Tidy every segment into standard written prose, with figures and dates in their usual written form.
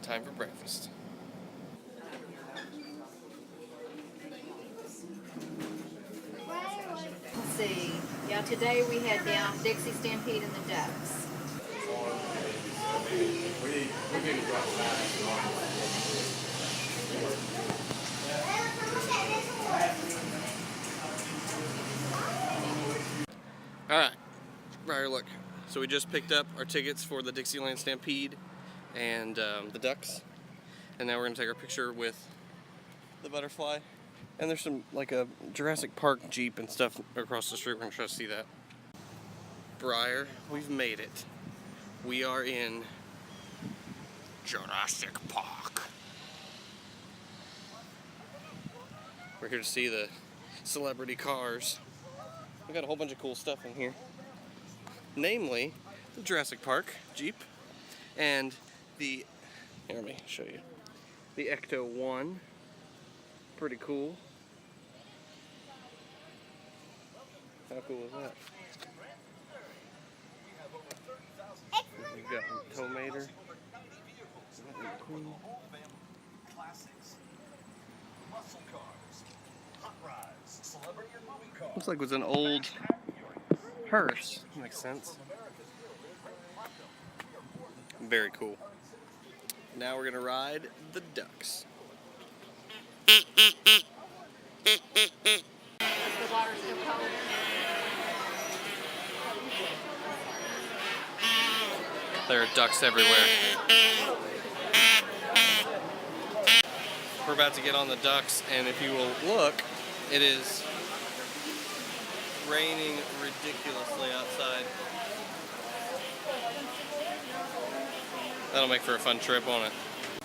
time for breakfast. Let's see. Yeah, today we had down Dixie, Stampede, and the Ducks. Alright, Briar, look. So we just picked up our tickets for the Dixieland Stampede and the Ducks. And now we're going to take our picture with the butterfly. And there's some, like a Jurassic Park Jeep and stuff across the street. We're going to try to see that. Briar, we've made it. We are in Jurassic Park. We're here to see the celebrity cars. We got a whole bunch of cool stuff in here. Namely, the Jurassic Park Jeep and the, here, let me show you. The Ecto 1. Pretty cool. How cool is that? We've got a Tomater. Cool. Looks like it was an old hearse. Makes sense. Very cool. Now we're gonna ride the Ducks. Is the water still cold? There are ducks everywhere. We're about to get on the Ducks, and if you will look, it is raining ridiculously outside. That'll make for a fun trip, won't it?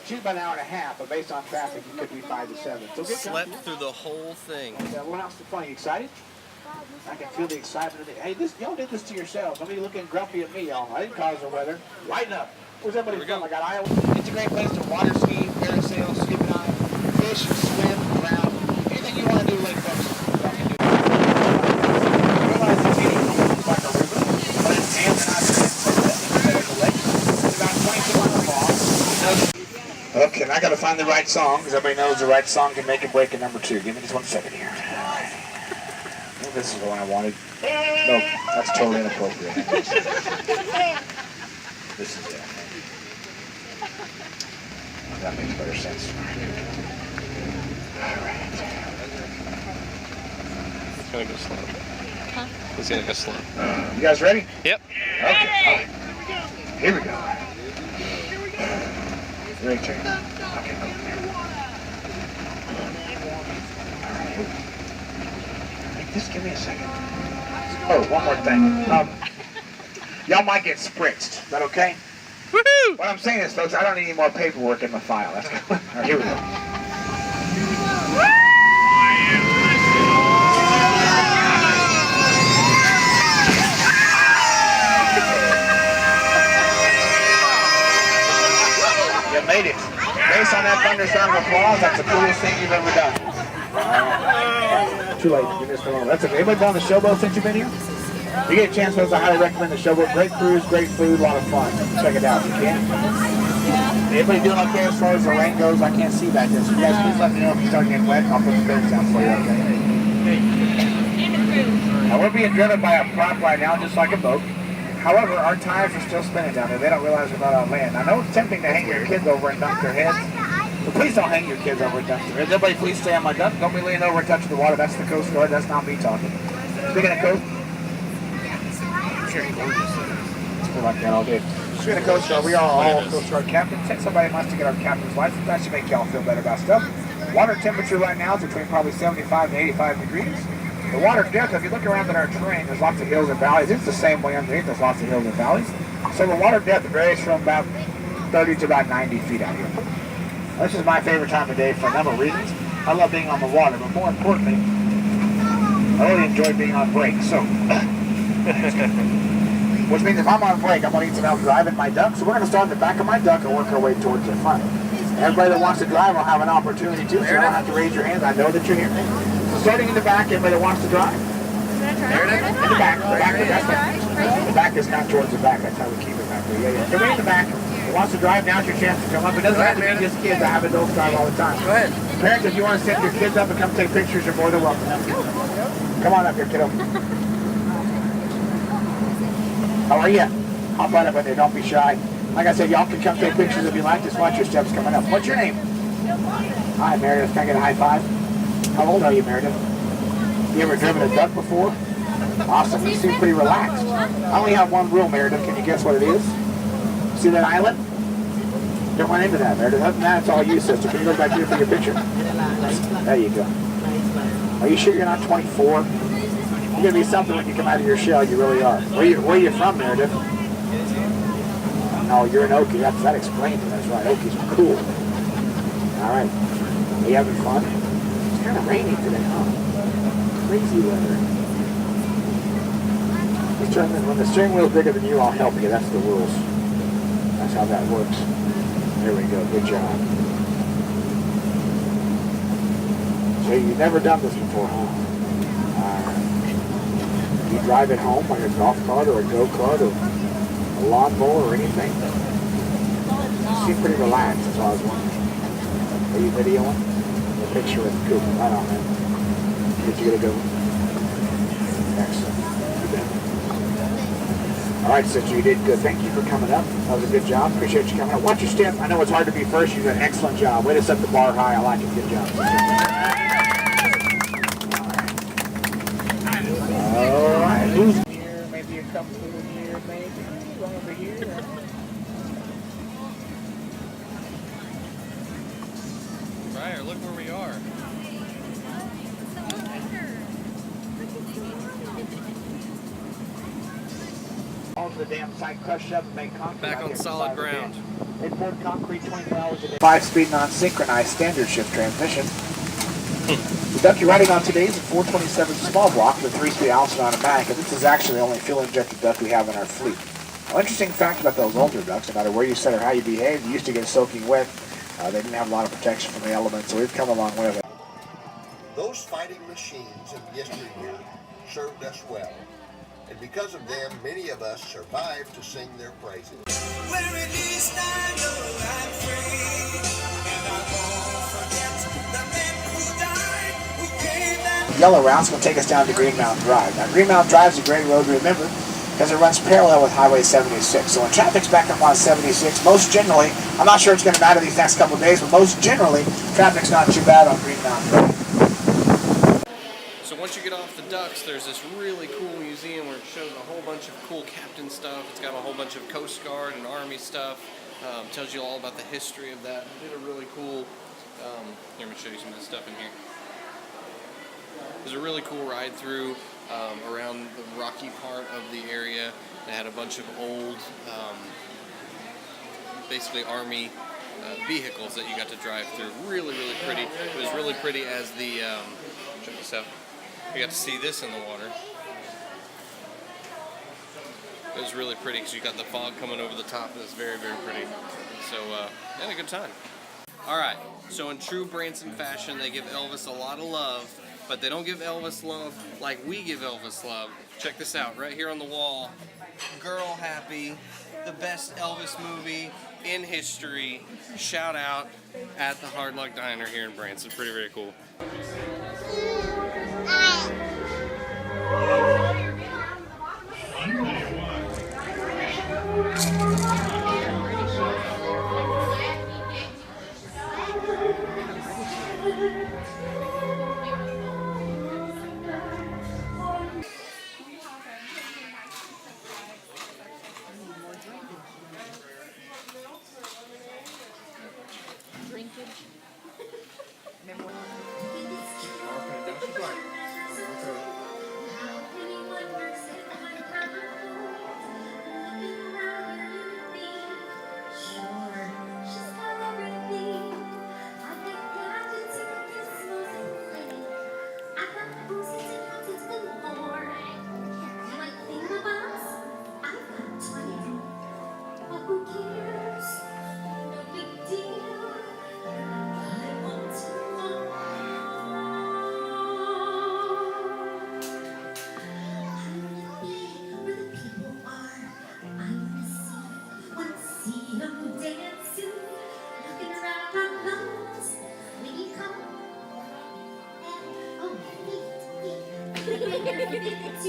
Shoot about an hour and a half, but based on traffic, it could be 5 to 7. So get Slept through the whole thing. What else is funny? You excited? I can feel the excitement of it. Hey, y'all did this to yourselves. Somebody looking grumpy at me, y'all. I didn't cause the weather. Lighten up. Where's everybody from? I got Iowa. It's a great place to water ski, parasail, skip dive, fish, swim, drown. Anything you want to do, lake folks. Y'all can do. Realize it's getting almost like a river, but it's damn not a lake. It's about 22 miles long. Okay, and I got to find the right song, because everybody knows the right song can make or break a number 2. Give me just 1 second here. This is the one I wanted. No, that's totally inappropriate. This is it. That makes better sense. All right. It's gonna go slow. Huh? It's gonna go slow. You guys ready? Yep. Okay. All right. Here we go. Ready, turn. Okay, go. Just give me a second. Oh, one more thing. Y'all might get spritzed. Is that okay? Woohoo! What I'm saying is, folks, I don't need any more paperwork in my file. That's good. All right, here we go. You made it. Based on that thunderstorm of applause, that's the coolest thing you've ever done. Too late. You missed the one. That's okay. Anybody been on the showboat since you've been here? If you get a chance, folks, I highly recommend the showboat. Great cruise, great food, a lot of fun. Check it out if you can. Anybody doing okay as far as the rain goes? I can't see back there. So you guys please let me know if you start getting wet. I'll put the bears down for you, okay? Now we're being driven by a prop right now, just like a boat. However, our tires are still spinning down there. They don't realize we're not on land. I know it's tempting to hang your kids over and dunk their heads. But please don't hang your kids over and touch their heads. Everybody please stay on my duck. Don't be leaning over and touching the water. That's the Coast Guard. That's not me talking. Speaking of Coast, it's like that all day. Speaking of Coast Guard, we are all Coast Guard captains. Since somebody wants to get our captain's license, that should make y'all feel better about stuff. Water temperature right now is between probably 75 to 85 degrees. The water depth, if you look around at our terrain, there's lots of hills and valleys. It's the same way underneath. There's lots of hills and valleys. So the water depth varies from about 30 to about 90 feet out here. This is my favorite time of day for a number of reasons. I love being on the water, but more importantly, I really enjoy being on break. So, which means if I'm on break, I'm going to need some help driving my duck. So we're going to start in the back of my duck and work our way towards the front. Everybody that wants to drive will have an opportunity to, so you don't have to raise your hand. I know that you're here. So starting in the back, everybody that wants to drive. In the back. The back is not towards the back. That's how we keep it back there. Yeah. So way in the back. Who wants to drive? Now's your chance to come up. It doesn't have to be just kids. I have adults drive all the time. Go ahead. Parents, if you want to send your kids up and come take pictures, you're more than welcome. Come on up here, kiddo. How are you? Hop right up in there. Don't be shy. Like I said, y'all can come take pictures if you like. Just watch your steps coming up. What's your name? Hi, Meredith. Can I get a high five? How old are you, Meredith? You ever driven a duck before? Awesome. You seem pretty relaxed. I only have one rule, Meredith. Can you guess what it is? See that island? Don't run into that, Meredith. Other than that, it's all you, sister. Can you look back here for your picture? There you go. Are you sure you're not 24? You're going to be something when you come out of your shell. You really are. Where are you from, Meredith? Oh, you're an Okie. That explains it. That's right. Okies are cool. All right. Are you having fun? It's kind of rainy today, huh? Crazy weather. When the steering wheel's bigger than you, I'll help you. That's the rules. That's how that works. There we go. Good job. So you've never done this before, huh? Do you drive it home like a golf cart or a go-kart or a lawnmower or anything? You seem pretty relaxed, that's all I was wondering. Are you videoing? The picture is good. Right on, man. Did you get a good one? Excellent. You bet. All right, sister, you did good. Thank you for coming up. That was a good job. Appreciate you coming up. Watch your step. I know it's hard to be first. You did an excellent job. Way to set the bar high. I like it. Good job, sister. All right. Who's here? Maybe a couple here. Maybe one over here. Right, look where we are. All of the damn site crushed up and made concrete. Back on solid ground. They poured concrete 24 hours a day. 5-speed non-synchronized standard shift transmission. The duck you're riding on today is a 427 small block with a 3-speed Allison automatic, and this is actually the only fuel-injected duck we have in our fleet. An interesting fact about those older ducks, no matter where you set or how you behave, you used to get soaking wet. They didn't have a lot of protection from the elements, so we've come a long way with it. Those fighting machines of yesteryear served us well, and because of them, many of us survived to sing their praises. When released, I know I'm free, and I won't forget the men who died, who gave that. Yellow routes will take us down to Green Mountain Drive. Now, Green Mountain Drive is a great road to remember because it runs parallel with Highway 76. So when traffic's back up on 76, most generally, I'm not sure it's going to matter these next couple of days, but most generally, traffic's not too bad on Green Mountain Drive. So once you get off the ducks, there's this really cool museum where it shows a whole bunch of cool captain stuff. It's got a whole bunch of Coast Guard and Army stuff. Tells you all about the history of that. We did a really cool, here, let me show you some of the stuff in here. There's a really cool ride through around the rocky part of the area. It had a bunch of old, basically Army vehicles that you got to drive through. Really, really pretty. It was really pretty as the, check this out. You got to see this in the water. It was really pretty because you got the fog coming over the top. It was very, very pretty. So, had a good time. Alright, so in true Branson fashion, they give Elvis a lot of love, but they don't give Elvis love like we give Elvis love. Check this out, right here on the wall. Girl Happy, the best Elvis movie in history. Shout out at the Hard Luck Diner here in Branson. Pretty, very cool.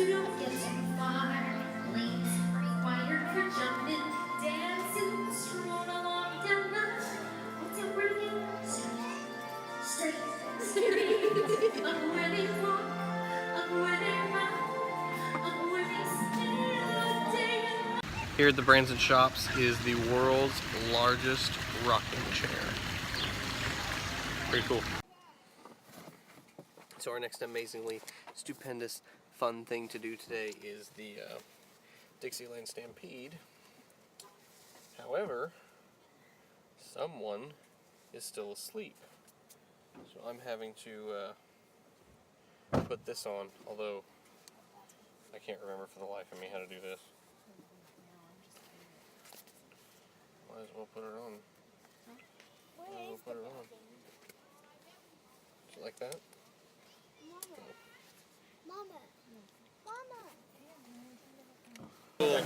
you don't get too far. Lanes required for jumping, dancing, strolling along down the straight, up where they walk, up where they run, up where they stay all day and night. Here at the Branson Shops is the world's largest rocking chair. Pretty cool. So our next amazingly stupendous fun thing to do today is the Dixieland Stampede. However, someone is still asleep. So I'm having to put this on, although I can't remember for the life of me how to do this. Might as well put it on. Might as well put it on. Just like that. Cool.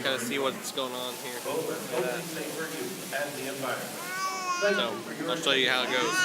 Kind of see what's going on here. So I'll show you how it goes.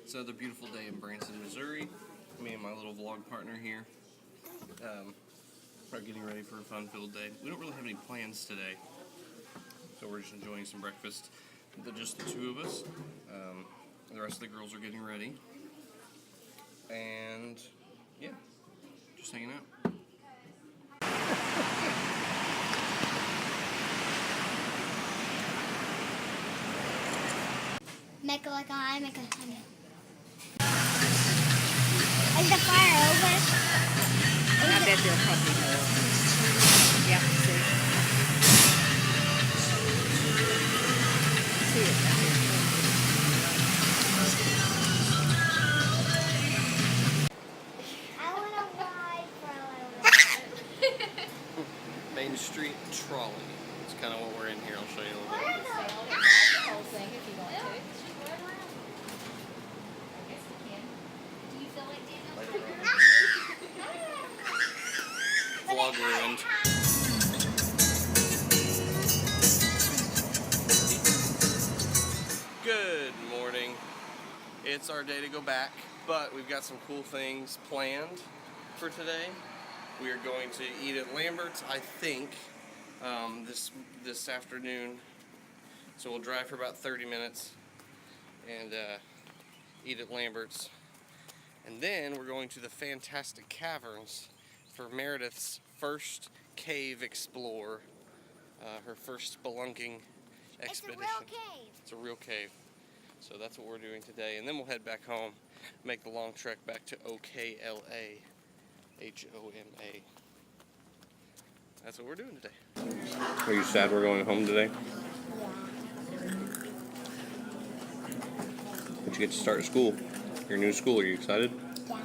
It's another beautiful day in Branson, Missouri. Me and my little vlog partner here are getting ready for a fun-filled day. We don't really have any plans today, so we're just enjoying some breakfast. Just the two of us. The rest of the girls are getting ready. And yeah, just hanging out. Make it like a eye, make a honey. Is the fire over? I bet they'll probably know. Yeah, see. See it down here. I want to ride for a Main Street Trolley. It's kind of what we're in here. I'll show you a little bit. The whole thing if you want to. Do you feel like Vlog ruined. Good morning. It's our day to go back, but we've got some cool things planned for today. We are going to eat at Lambert's, I think, this afternoon. So we'll drive for about 30 minutes and eat at Lambert's. And then we're going to the fantastic Caverns for Meredith's first cave explore, her first spelunking expedition. It's a real cave. It's a real cave. So that's what we're doing today. And then we'll head back home, make the long trek back to OKLA, HOMA. That's what we're doing today. Are you sad we're going home today? But you get to start school. Your new school. Are you excited? Yeah.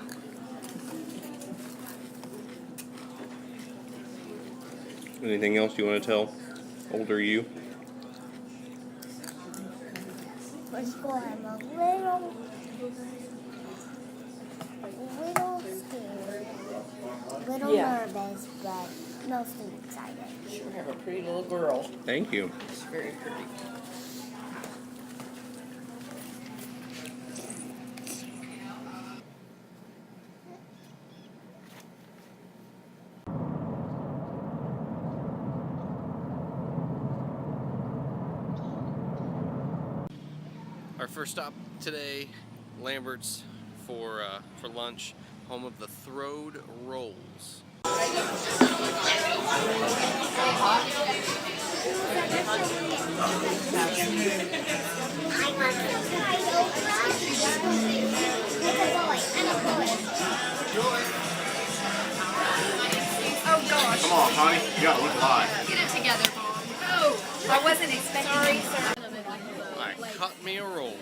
Anything else you want to tell older you? For school, I'm a little scared, little nervous, but mostly excited. You sure have a pretty little girl. Thank you. It's very pretty. Our first stop today, Lambert's for lunch, home of the Throwed Rolls. Come on, honey. You gotta look live. Get it together, Mom. Oh, I wasn't expecting. Sorry, sir. I cut me a roll.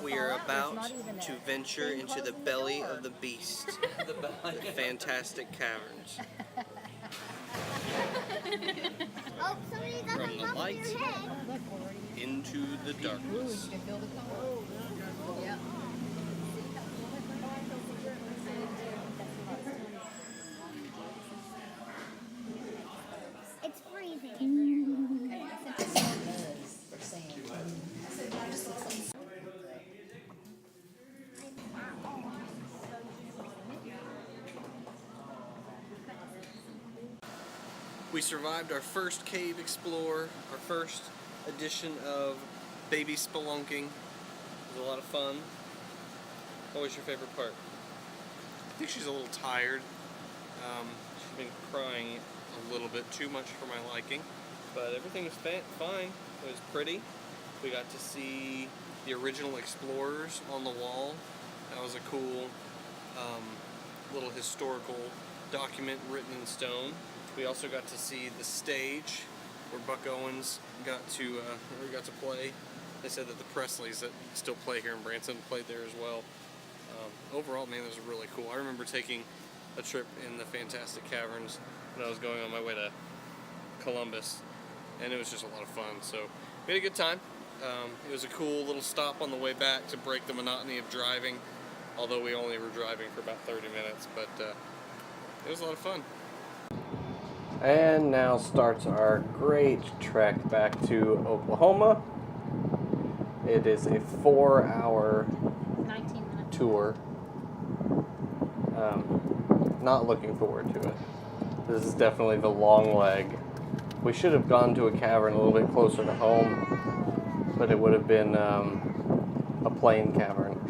We are about to venture into the belly of the beast, the fantastic caverns. Oh, somebody got From a the bump in light your head. into the darkness. It's freezing. We survived our first cave explore, our first edition of baby spelunking. It was a lot of fun. What was your favorite part? I think she's a little tired. She's been crying a little bit too much for my liking, but everything was fine. It was pretty. We got to see the original explorers on the wall. That was a cool little historical document written in stone. We also got to see the stage where Buck Owens got to play. They said that the Presleys that still play here in Branson played there as well. Overall, man, this was really cool. I remember taking a trip in the fantastic caverns when I was going on my way to Columbus, and it was just a lot of fun. So we had a good time. It was a cool little stop on the way back to break the monotony of driving, although we only were driving for about 30 minutes, but it was a lot of fun. And now starts our great trek back to Oklahoma. It is a 4-hour 19 minutes. tour. Not looking forward to it. This is definitely the long leg. We should have gone to a cavern a little bit closer to home, but it would have been a plain cavern.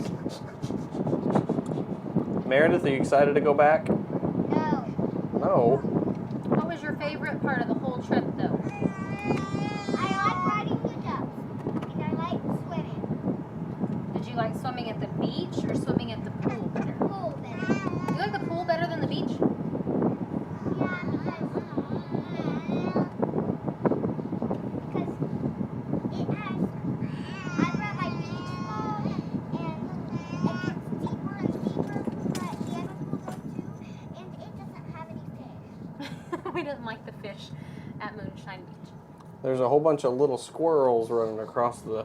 Meredith, are you excited to go back? No. No. What was your favorite part of the whole trip, though? I like riding the ducks. And I like swimming. Did you like swimming at the beach or swimming at the pool better? Pool better. You like the pool better than the beach? Yeah, because it has, I brought my beach ball and it gets deeper and deeper, but the other pool does too, and it doesn't have any fish. We didn't like the fish at Moonshine Beach. There's a whole bunch of little squirrels running across the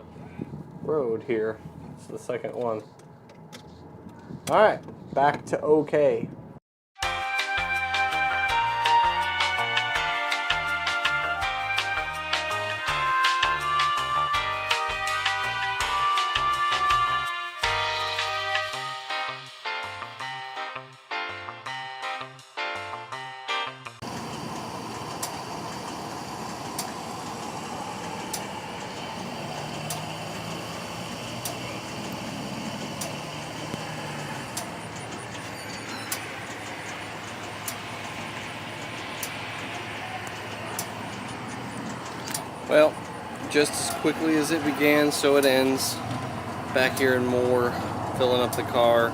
road here. It's the second one. Alright, back to OK. Well, just as quickly as it began, so it ends. Back here in Moore, filling up the car,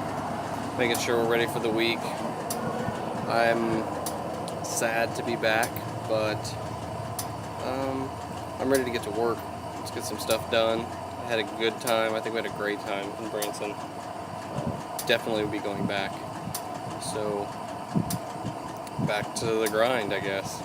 making sure we're ready for the week. I'm sad to be back, but I'm ready to get to work. Let's get some stuff done. I had a good time. I think we had a great time in Branson. Definitely will be going back. So, back to the grind, I guess.